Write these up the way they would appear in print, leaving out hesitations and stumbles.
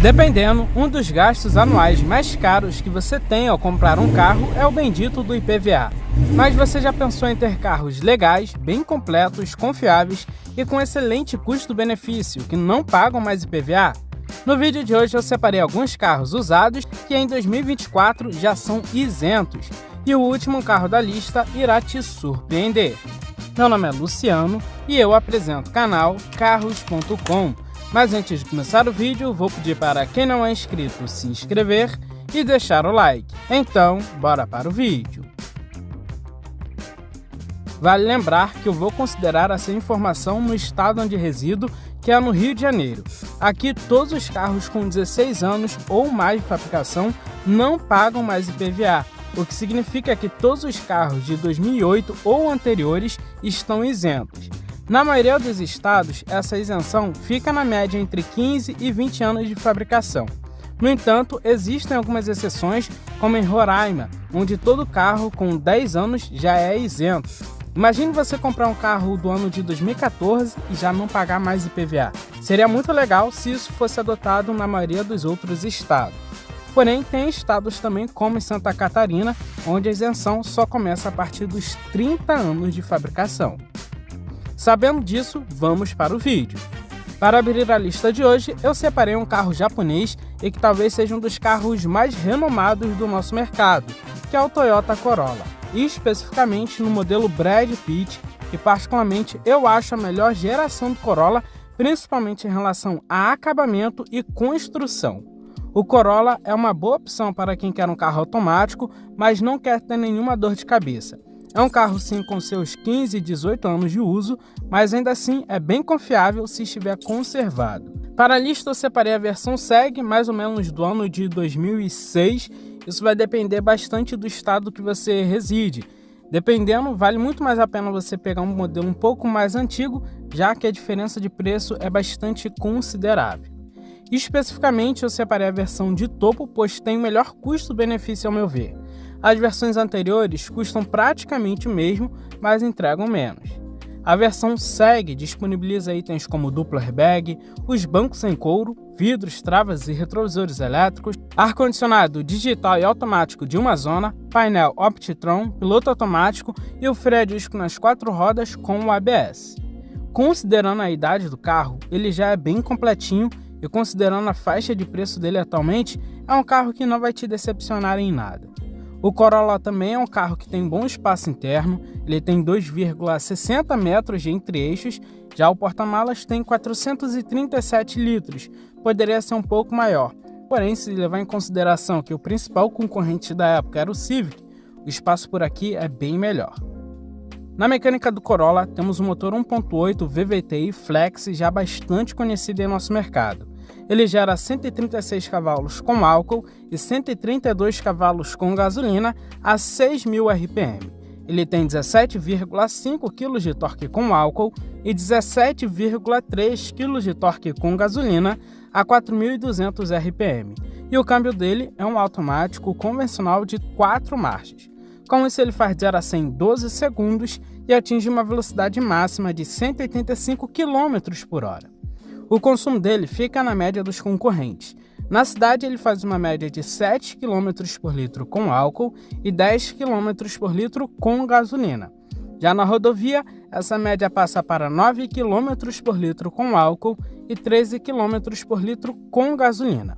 Dependendo, um dos gastos anuais mais caros que você tem ao comprar um carro é o bendito do IPVA. Mas você já pensou em ter carros legais, bem completos, confiáveis e com excelente custo-benefício que não pagam mais IPVA? No vídeo de hoje eu separei alguns carros usados que em 2024 já são isentos e o último carro da lista irá te surpreender. Meu nome é Luciano e eu apresento o canal Carros.com. Mas antes de começar o vídeo, vou pedir para quem não é inscrito se inscrever e deixar o like. Então, bora para o vídeo. Vale lembrar que eu vou considerar essa informação no estado onde resido, que é no Rio de Janeiro. Aqui, todos os carros com 16 anos ou mais de fabricação não pagam mais IPVA, o que significa que todos os carros de 2008 ou anteriores estão isentos. Na maioria dos estados, essa isenção fica na média entre 15 e 20 anos de fabricação. No entanto, existem algumas exceções, como em Roraima, onde todo carro com 10 anos já é isento. Imagine você comprar um carro do ano de 2014 e já não pagar mais IPVA. Seria muito legal se isso fosse adotado na maioria dos outros estados. Porém, tem estados também como em Santa Catarina, onde a isenção só começa a partir dos 30 anos de fabricação. Sabendo disso, vamos para o vídeo. Para abrir a lista de hoje, eu separei um carro japonês e que talvez seja um dos carros mais renomados do nosso mercado, que é o Toyota Corolla, e especificamente no modelo Brad Pitt, que particularmente eu acho a melhor geração do Corolla, principalmente em relação a acabamento e construção. O Corolla é uma boa opção para quem quer um carro automático, mas não quer ter nenhuma dor de cabeça. É um carro sim com seus 15 e 18 anos de uso, mas ainda assim é bem confiável se estiver conservado. Para a lista eu separei a versão SEG, mais ou menos do ano de 2006. Isso vai depender bastante do estado que você reside. Dependendo, vale muito mais a pena você pegar um modelo um pouco mais antigo, já que a diferença de preço é bastante considerável. Especificamente eu separei a versão de topo, pois tem o melhor custo-benefício ao meu ver. As versões anteriores custam praticamente o mesmo, mas entregam menos. A versão SEG disponibiliza itens como duplo airbag, os bancos em couro, vidros, travas e retrovisores elétricos, ar-condicionado digital e automático de uma zona, painel Optitron, piloto automático e o freio a disco nas 4 rodas com o ABS. Considerando a idade do carro, ele já é bem completinho e considerando a faixa de preço dele atualmente, é um carro que não vai te decepcionar em nada. O Corolla também é um carro que tem bom espaço interno, ele tem 2,60 metros de entre-eixos, já o porta-malas tem 437 litros, poderia ser um pouco maior, porém se levar em consideração que o principal concorrente da época era o Civic, o espaço por aqui é bem melhor. Na mecânica do Corolla temos o motor 1.8 VVTi Flex já bastante conhecido em nosso mercado. Ele gera 136 cavalos com álcool e 132 cavalos com gasolina a 6.000 RPM. Ele tem 17,5 kg de torque com álcool e 17,3 kg de torque com gasolina a 4.200 RPM. E o câmbio dele é um automático convencional de 4 marchas. Com isso ele faz 0 a 100 em 12 segundos e atinge uma velocidade máxima de 185 km por hora. O consumo dele fica na média dos concorrentes. Na cidade ele faz uma média de 7 km por litro com álcool e 10 km por litro com gasolina. Já na rodovia, essa média passa para 9 km por litro com álcool e 13 km por litro com gasolina.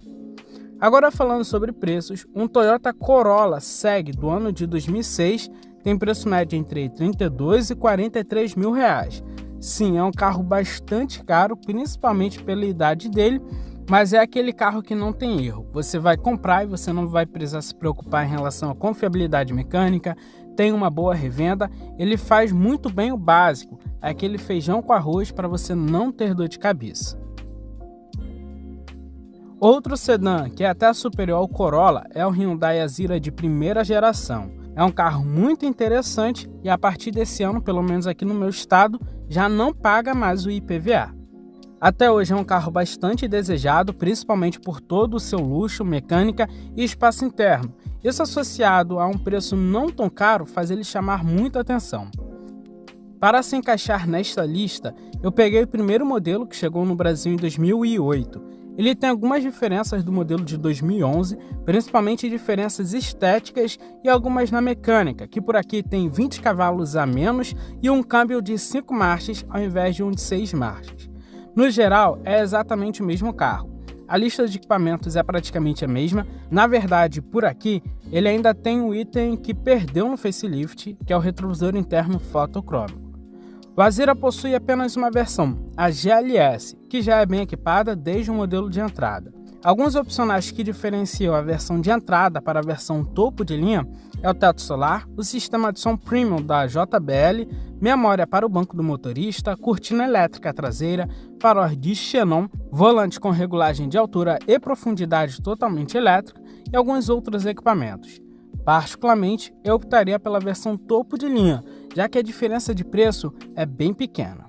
Agora falando sobre preços, um Toyota Corolla SEG do ano de 2006 tem preço médio entre 32 e 43 mil reais. Sim, é um carro bastante caro, principalmente pela idade dele, mas é aquele carro que não tem erro. Você vai comprar e você não vai precisar se preocupar em relação à confiabilidade mecânica, tem uma boa revenda, ele faz muito bem o básico, aquele feijão com arroz para você não ter dor de cabeça. Outro sedã que é até superior ao Corolla é o Hyundai Azera de primeira geração. É um carro muito interessante e a partir desse ano, pelo menos aqui no meu estado, já não paga mais o IPVA. Até hoje é um carro bastante desejado, principalmente por todo o seu luxo, mecânica e espaço interno. Isso associado a um preço não tão caro faz ele chamar muita atenção. Para se encaixar nesta lista, eu peguei o primeiro modelo que chegou no Brasil em 2008. Ele tem algumas diferenças do modelo de 2011, principalmente diferenças estéticas e algumas na mecânica, que por aqui tem 20 cavalos a menos e um câmbio de 5 marchas ao invés de um de 6 marchas. No geral, é exatamente o mesmo carro. A lista de equipamentos é praticamente a mesma. Na verdade, por aqui, ele ainda tem um item que perdeu no facelift, que é o retrovisor interno fotocrômico. O Azera possui apenas uma versão, a GLS, que já é bem equipada desde o modelo de entrada. Alguns opcionais que diferenciam a versão de entrada para a versão topo de linha é o teto solar, o sistema de som premium da JBL, memória para o banco do motorista, cortina elétrica traseira, faróis de xenon, volante com regulagem de altura e profundidade totalmente elétrica e alguns outros equipamentos. Particularmente, eu optaria pela versão topo de linha, já que a diferença de preço é bem pequena.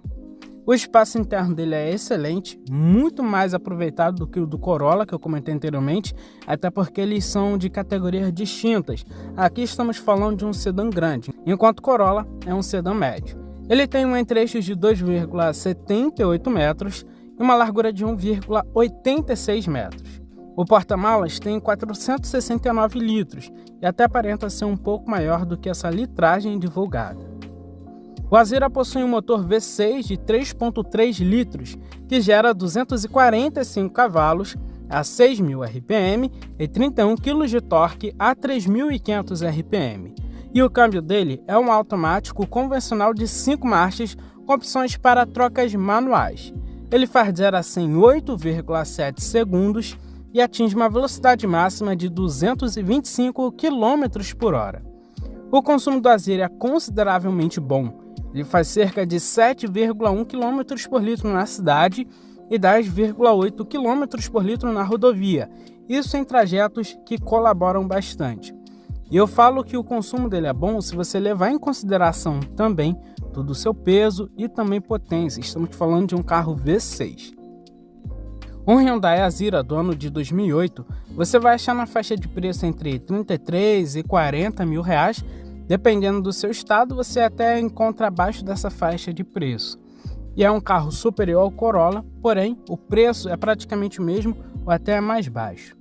O espaço interno dele é excelente, muito mais aproveitado do que o do Corolla, que eu comentei anteriormente, até porque eles são de categorias distintas. Aqui estamos falando de um sedã grande, enquanto o Corolla é um sedã médio. Ele tem um entre-eixos de 2,78 metros e uma largura de 1,86 metros. O porta-malas tem 469 litros e até aparenta ser um pouco maior do que essa litragem divulgada. O Azera possui um motor V6 de 3,3 litros, que gera 245 cavalos a 6.000 RPM e 31 kg de torque a 3.500 RPM. E o câmbio dele é um automático convencional de 5 marchas com opções para trocas manuais. Ele faz 0 a 100 em 8,7 segundos e atinge uma velocidade máxima de 225 km por hora. O consumo do Azera é consideravelmente bom. Ele faz cerca de 7,1 km por litro na cidade e 10,8 km por litro na rodovia, isso em trajetos que colaboram bastante. E eu falo que o consumo dele é bom se você levar em consideração também todo o seu peso e também potência, estamos falando de um carro V6. Um Hyundai Azera do ano de 2008 você vai achar na faixa de preço entre 33 e 40 mil reais. Dependendo do seu estado, você até encontra abaixo dessa faixa de preço. E é um carro superior ao Corolla, porém o preço é praticamente o mesmo ou até mais baixo.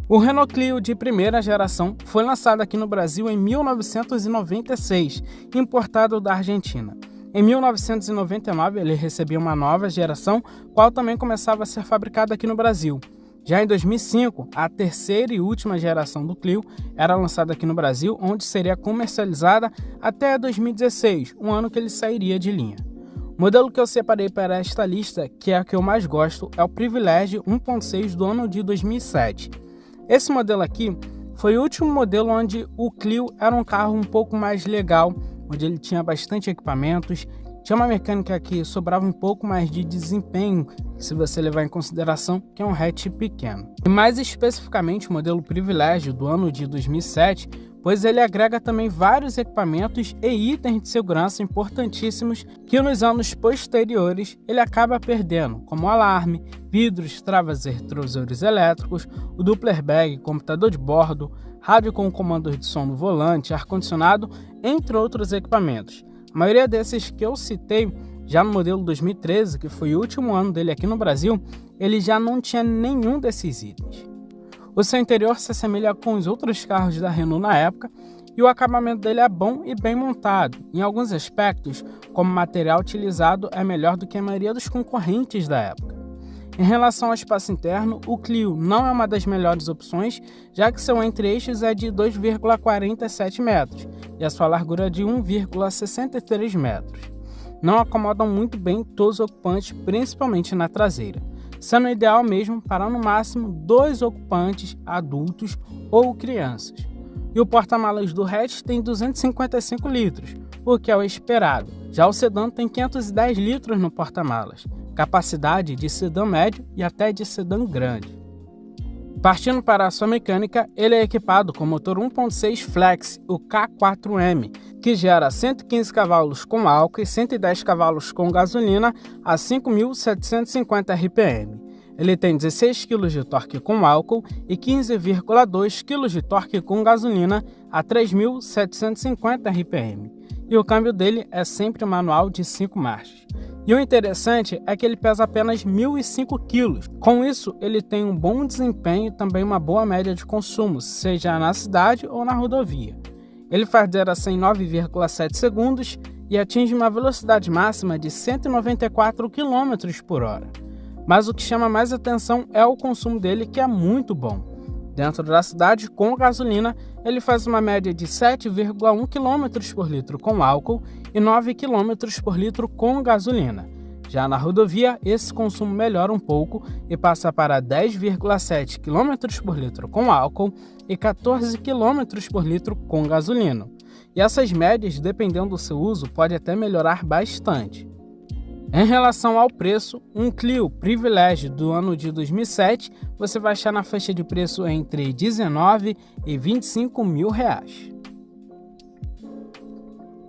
O Renault Clio de primeira geração foi lançado aqui no Brasil em 1996, importado da Argentina. Em 1999 ele recebia uma nova geração, qual também começava a ser fabricada aqui no Brasil. Já em 2005, a terceira e última geração do Clio era lançada aqui no Brasil, onde seria comercializada até 2016, um ano que ele sairia de linha. O modelo que eu separei para esta lista, que é a que eu mais gosto, é o Privilege 1.6 do ano de 2007. Esse modelo aqui foi o último modelo onde o Clio era um carro um pouco mais legal, onde ele tinha bastante equipamentos, tinha uma mecânica que sobrava um pouco mais de desempenho, se você levar em consideração que é um hatch pequeno. E mais especificamente o modelo Privilege do ano de 2007, pois ele agrega também vários equipamentos e itens de segurança importantíssimos que nos anos posteriores ele acaba perdendo, como alarme, vidros, travas e retrovisores elétricos, o duplo airbag, computador de bordo, rádio com comando de som no volante, ar-condicionado, entre outros equipamentos. A maioria desses que eu citei, já no modelo 2013, que foi o último ano dele aqui no Brasil, ele já não tinha nenhum desses itens. O seu interior se assemelha com os outros carros da Renault na época e o acabamento dele é bom e bem montado. Em alguns aspectos, como o material utilizado é melhor do que a maioria dos concorrentes da época. Em relação ao espaço interno, o Clio não é uma das melhores opções, já que seu entre-eixos é de 2,47 metros e a sua largura é de 1,63 metros. Não acomodam muito bem todos os ocupantes, principalmente na traseira, sendo ideal mesmo para no máximo 2 ocupantes adultos ou crianças. E o porta-malas do hatch tem 255 litros, o que é o esperado. Já o sedã tem 510 litros no porta-malas, capacidade de sedã médio e até de sedã grande. Partindo para a sua mecânica, ele é equipado com motor 1.6 Flex, o K4M, que gera 115 cavalos com álcool e 110 cavalos com gasolina a 5.750 RPM. Ele tem 16 kg de torque com álcool e 15,2 kg de torque com gasolina a 3.750 RPM. E o câmbio dele é sempre manual de 5 marchas. E o interessante é que ele pesa apenas 1.005 kg. Com isso, ele tem um bom desempenho e também uma boa média de consumo, seja na cidade ou na rodovia. Ele faz 0 a 100 em 9,7 segundos e atinge uma velocidade máxima de 194 km por hora. Mas o que chama mais atenção é o consumo dele, que é muito bom. Dentro da cidade, com gasolina, ele faz uma média de 7,1 km por litro com álcool e 9 km por litro com gasolina. Já na rodovia, esse consumo melhora um pouco e passa para 10,7 km por litro com álcool e 14 km por litro com gasolina. E essas médias, dependendo do seu uso, pode até melhorar bastante. Em relação ao preço, um Clio Privilege do ano de 2007 você vai achar na faixa de preço entre 19 e 25 mil reais.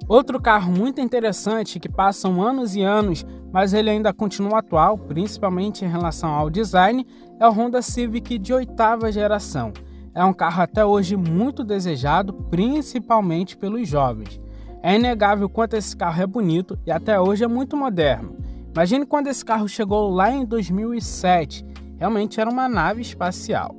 Outro carro muito interessante que passam anos e anos, mas ele ainda continua atual, principalmente em relação ao design, é o Honda Civic de 8ª geração. É um carro até hoje muito desejado, principalmente pelos jovens. É inegável quanto esse carro é bonito e até hoje é muito moderno. Imagine quando esse carro chegou lá em 2007, realmente era uma nave espacial.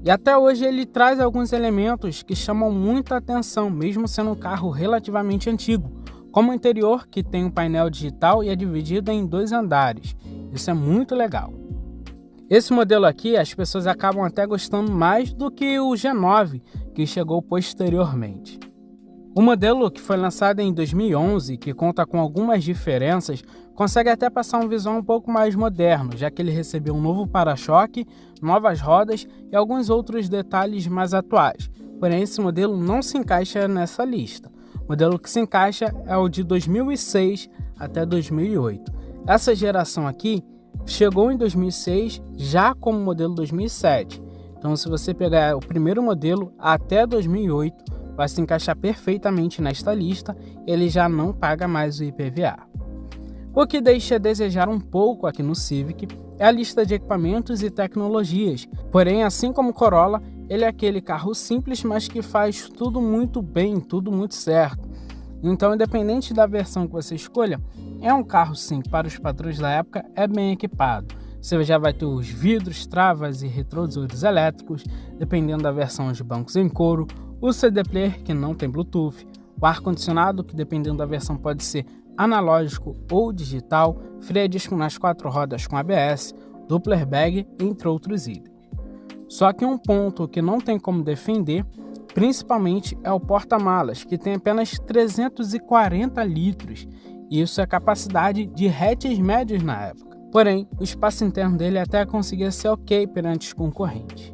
E até hoje ele traz alguns elementos que chamam muita atenção, mesmo sendo um carro relativamente antigo, como o interior, que tem um painel digital e é dividido em 2 andares. Isso é muito legal. Esse modelo aqui as pessoas acabam até gostando mais do que o G9, que chegou posteriormente. O modelo, que foi lançado em 2011, que conta com algumas diferenças, consegue até passar um visual um pouco mais moderno, já que ele recebeu um novo para-choque, novas rodas e alguns outros detalhes mais atuais. Porém, esse modelo não se encaixa nessa lista. O modelo que se encaixa é o de 2006 até 2008. Essa geração aqui chegou em 2006 já como modelo 2007. Então, se você pegar o primeiro modelo até 2008, vai se encaixar perfeitamente nesta lista, ele já não paga mais o IPVA. O que deixa a desejar um pouco aqui no Civic é a lista de equipamentos e tecnologias, porém, assim como o Corolla, ele é aquele carro simples, mas que faz tudo muito bem, tudo muito certo. Então, independente da versão que você escolha, é um carro sim, para os padrões da época, é bem equipado. Você já vai ter os vidros, travas e retrovisores elétricos, dependendo da versão de bancos em couro, o CD Player, que não tem Bluetooth, o ar-condicionado, que dependendo da versão pode ser analógico ou digital, freio a disco nas 4 rodas com ABS, duplo airbag, entre outros itens. Só que um ponto que não tem como defender, principalmente, é o porta-malas, que tem apenas 340 litros, e isso é capacidade de hatches médios na época. Porém, o espaço interno dele até conseguia ser ok perante os concorrentes.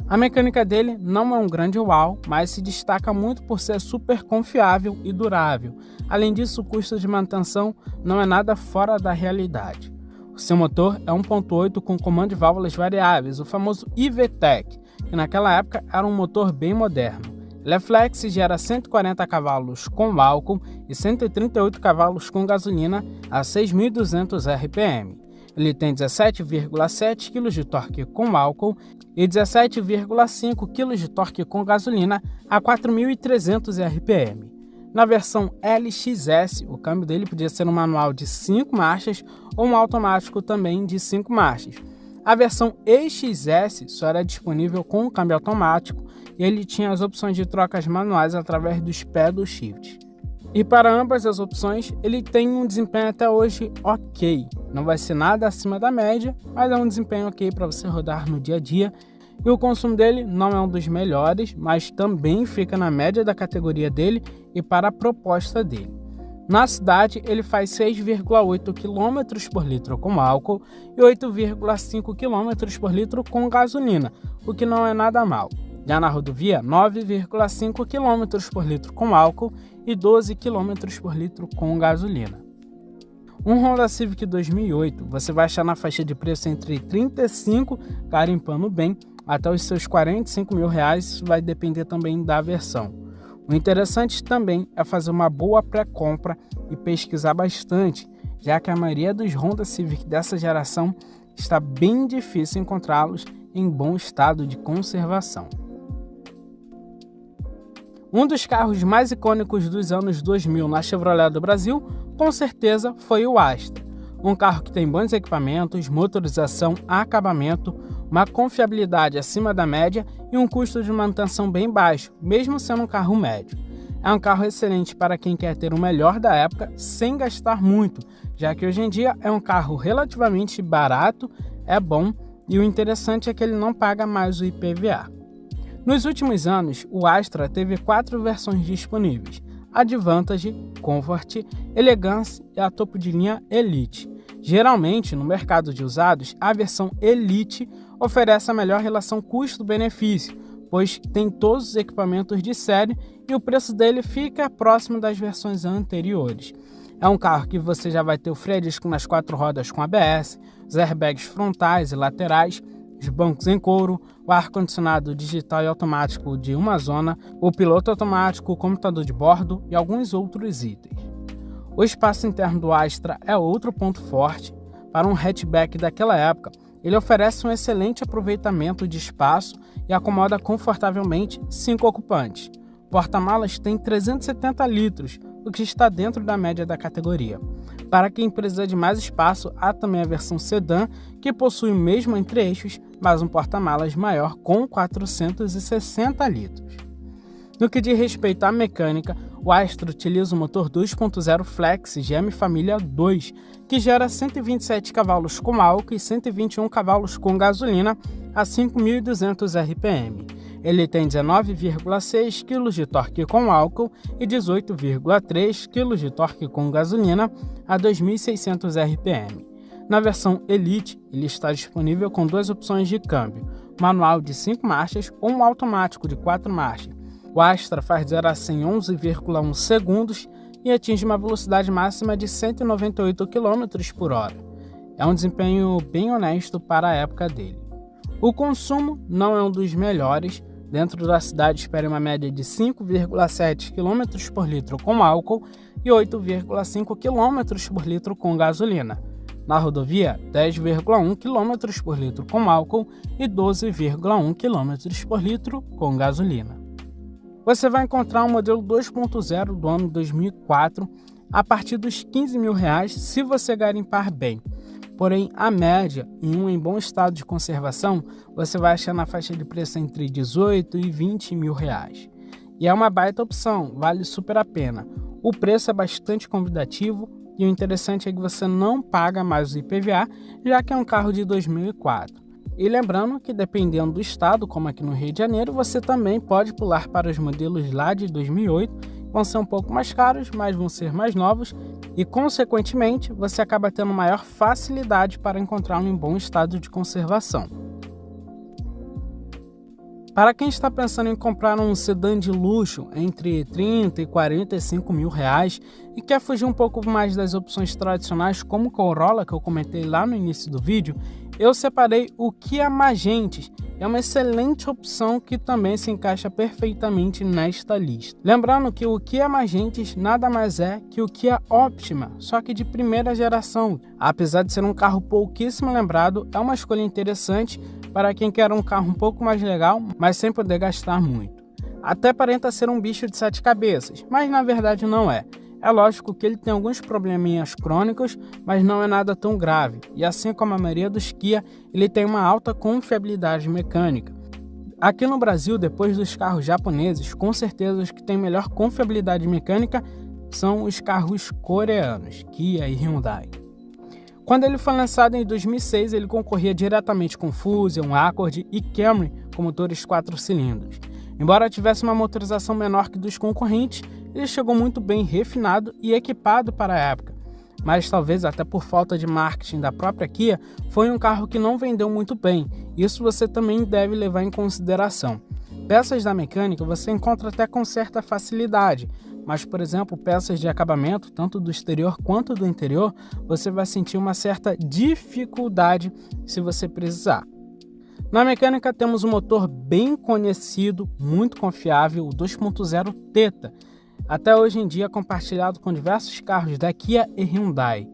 A mecânica dele não é um grande uau, mas se destaca muito por ser super confiável e durável. Além disso, o custo de manutenção não é nada fora da realidade. O seu motor é 1.8 com comando de válvulas variáveis, o famoso iVTEC, que naquela época era um motor bem moderno. Ele é flex e gera 140 cavalos com álcool e 138 cavalos com gasolina a 6.200 RPM. Ele tem 17,7 kg de torque com álcool e 17,5 kg de torque com gasolina a 4.300 RPM. Na versão LXS, o câmbio dele podia ser um manual de 5 marchas ou um automático também de 5 marchas. A versão EXS só era disponível com um câmbio automático e ele tinha as opções de trocas manuais através dos pedal shift. E para ambas as opções, ele tem um desempenho até hoje ok. Não vai ser nada acima da média, mas é um desempenho ok para você rodar no dia a dia. E o consumo dele não é um dos melhores, mas também fica na média da categoria dele e para a proposta dele. Na cidade, ele faz 6,8 km por litro com álcool e 8,5 km por litro com gasolina, o que não é nada mal. Já na rodovia, 9,5 km por litro com álcool e 12 km por litro com gasolina. Um Honda Civic 2008 você vai achar na faixa de preço entre 35, garimpando bem, até os seus 45 mil reais, isso vai depender também da versão. O interessante também é fazer uma boa pré-compra e pesquisar bastante, já que a maioria dos Honda Civic dessa geração está bem difícil encontrá-los em bom estado de conservação. Um dos carros mais icônicos dos anos 2000 na Chevrolet do Brasil Com certeza foi o Astra, um carro que tem bons equipamentos, motorização, acabamento, uma confiabilidade acima da média e um custo de manutenção bem baixo, mesmo sendo um carro médio. É um carro excelente para quem quer ter o melhor da época sem gastar muito, já que hoje em dia é um carro relativamente barato, é bom e o interessante é que ele não paga mais o IPVA. Nos últimos anos, o Astra teve 4 versões disponíveis: Advantage, Comfort, Elegance e a topo de linha Elite. Geralmente, no mercado de usados, a versão Elite oferece a melhor relação custo-benefício, pois tem todos os equipamentos de série e o preço dele fica próximo das versões anteriores. É um carro que você já vai ter o freio a disco nas 4 rodas com ABS, os airbags frontais e laterais, os bancos em couro, o ar-condicionado digital e automático de uma zona, o piloto automático, o computador de bordo e alguns outros itens. O espaço interno do Astra é outro ponto forte. Para um hatchback daquela época, ele oferece um excelente aproveitamento de espaço e acomoda confortavelmente 5 ocupantes. O porta-malas tem 370 litros, o que está dentro da média da categoria. Para quem precisa de mais espaço, há também a versão sedã, que possui o mesmo entre-eixos, mas um porta-malas maior com 460 litros. No que diz respeito à mecânica, o Astra utiliza o motor 2.0 Flex GM Família 2, que gera 127 cavalos com álcool e 121 cavalos com gasolina a 5.200 RPM. Ele tem 19,6 kg de torque com álcool e 18,3 kg de torque com gasolina a 2.600 RPM. Na versão Elite, ele está disponível com 2 opções de câmbio, manual de 5 marchas ou um automático de 4 marchas. O Astra faz 0 a 100 em 11,1 segundos e atinge uma velocidade máxima de 198 km por hora. É um desempenho bem honesto para a época dele. O consumo não é um dos melhores. Dentro da cidade espere uma média de 5,7 km por litro com álcool e 8,5 km por litro com gasolina. Na rodovia, 10,1 km por litro com álcool e 12,1 km por litro com gasolina. Você vai encontrar um modelo 2.0 do ano 2004 a partir dos R$15.000 se você garimpar bem. Porém, a média, em bom estado de conservação, você vai achar na faixa de preço entre R$18 e R$20.000. E é uma baita opção, vale super a pena. O preço é bastante convidativo e o interessante é que você não paga mais o IPVA, já que é um carro de 2004. E lembrando que dependendo do estado, como aqui no Rio de Janeiro, você também pode pular para os modelos lá de 2008, vão ser um pouco mais caros, mas vão ser mais novos e, consequentemente, você acaba tendo maior facilidade para encontrar um em bom estado de conservação. Para quem está pensando em comprar um sedã de luxo entre 30 e 45 mil reais e quer fugir um pouco mais das opções tradicionais como o Corolla, que eu comentei lá no início do vídeo, eu separei o Kia Magentis. É uma excelente opção que também se encaixa perfeitamente nesta lista. Lembrando que o Kia Magentis nada mais é que o Kia Optima, só que de primeira geração. Apesar de ser um carro pouquíssimo lembrado, é uma escolha interessante para quem quer um carro um pouco mais legal, mas sem poder gastar muito. Até aparenta ser um bicho de 7 cabeças, mas na verdade não é. É lógico que ele tem alguns probleminhas crônicos, mas não é nada tão grave. E assim como a maioria dos Kia, ele tem uma alta confiabilidade mecânica. Aqui no Brasil, depois dos carros japoneses, com certeza os que têm melhor confiabilidade mecânica são os carros coreanos, Kia e Hyundai. Quando ele foi lançado em 2006, ele concorria diretamente com Fusion, Accord e Camry com motores 4 cilindros. Embora tivesse uma motorização menor que dos concorrentes, ele chegou muito bem refinado e equipado para a época. Mas talvez até por falta de marketing da própria Kia, foi um carro que não vendeu muito bem. Isso você também deve levar em consideração. Peças da mecânica você encontra até com certa facilidade, mas, por exemplo, peças de acabamento, tanto do exterior quanto do interior, você vai sentir uma certa dificuldade se você precisar. Na mecânica temos um motor bem conhecido, muito confiável, o 2.0 Theta, até hoje em dia compartilhado com diversos carros da Kia e Hyundai.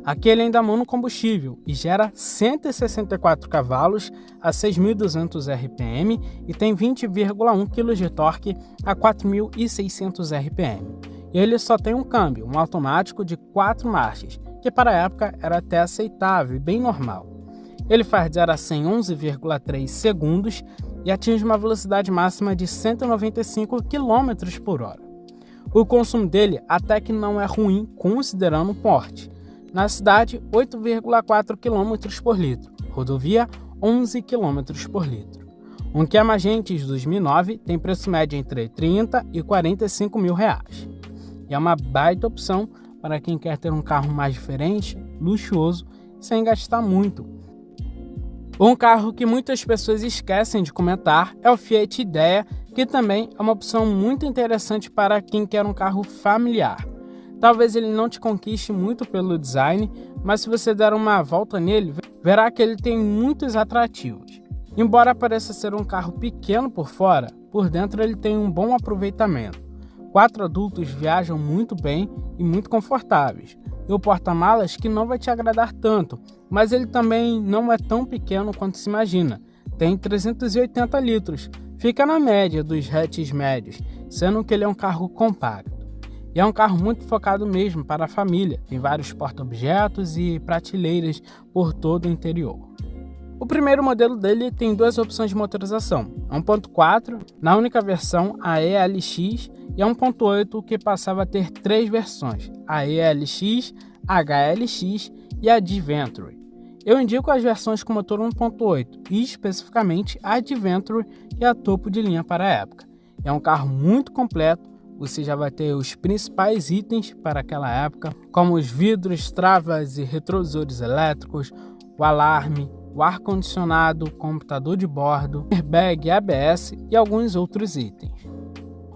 Aqui ele ainda é monocombustível e gera 164 cavalos a 6.200 RPM e tem 20,1 kg de torque a 4.600 RPM. e ele só tem um câmbio, um automático de 4 marchas, que para a época era até aceitável e bem normal. Ele faz de 0 a 100 em 11,3 segundos e atinge uma velocidade máxima de 195 km por hora. O consumo dele até que não é ruim considerando o porte. Na cidade, 8,4 km por litro, rodovia 11 km por litro. Um Kia Magentis 2009 tem preço médio entre 30 e 45 mil reais. E é uma baita opção para quem quer ter um carro mais diferente, luxuoso, sem gastar muito. Um carro que muitas pessoas esquecem de comentar é o Fiat Idea, que também é uma opção muito interessante para quem quer um carro familiar. Talvez ele não te conquiste muito pelo design, mas se você der uma volta nele, verá que ele tem muitos atrativos. Embora pareça ser um carro pequeno por fora, por dentro ele tem um bom aproveitamento. 4 adultos viajam muito bem e muito confortáveis. E o porta-malas que não vai te agradar tanto, mas ele também não é tão pequeno quanto se imagina. Tem 380 litros, fica na média dos hatches médios, sendo que ele é um carro compacto. E é um carro muito focado mesmo para a família, tem vários porta-objetos e prateleiras por todo o interior. O primeiro modelo dele tem 2 opções de motorização, 1.4 na única versão, a ELX, e a 1.8 que passava a ter 3 versões, a ELX, HLX e a Adventure. Eu indico as versões com motor 1.8 e especificamente a Adventure, que é a topo de linha para a época. É um carro muito completo, você já vai ter os principais itens para aquela época, como os vidros, travas e retrovisores elétricos, o alarme, o ar-condicionado, computador de bordo, airbag, ABS e alguns outros itens.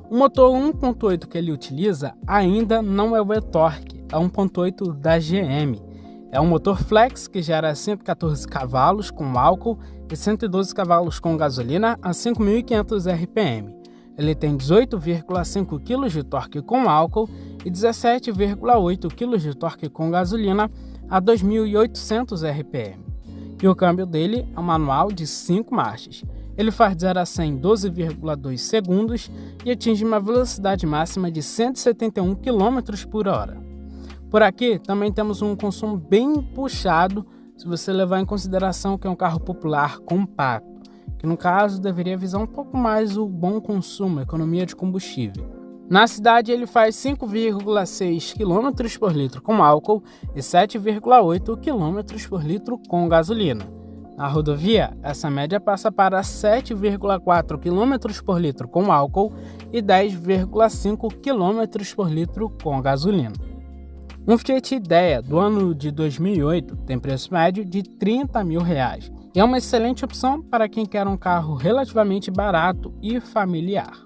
O motor 1.8 que ele utiliza ainda não é o e-torque, é 1.8 da GM. É um motor flex que gera 114 cavalos com álcool e 112 cavalos com gasolina a 5.500 RPM. Ele tem 18,5 kg de torque com álcool e 17,8 kg de torque com gasolina a 2.800 RPM. E o câmbio dele é um manual de 5 marchas. Ele faz de 0 a 100 em 12,2 segundos e atinge uma velocidade máxima de 171 km por hora. Por aqui também temos um consumo bem puxado, se você levar em consideração que é um carro popular compacto, que no caso deveria visar um pouco mais o bom consumo, a economia de combustível. Na cidade ele faz 5,6 km por litro com álcool e 7,8 km por litro com gasolina. Na rodovia, essa média passa para 7,4 km por litro com álcool e 10,5 km por litro com gasolina. Um Fiat Idea do ano de 2008 tem preço médio de 30 mil reais e é uma excelente opção para quem quer um carro relativamente barato e familiar.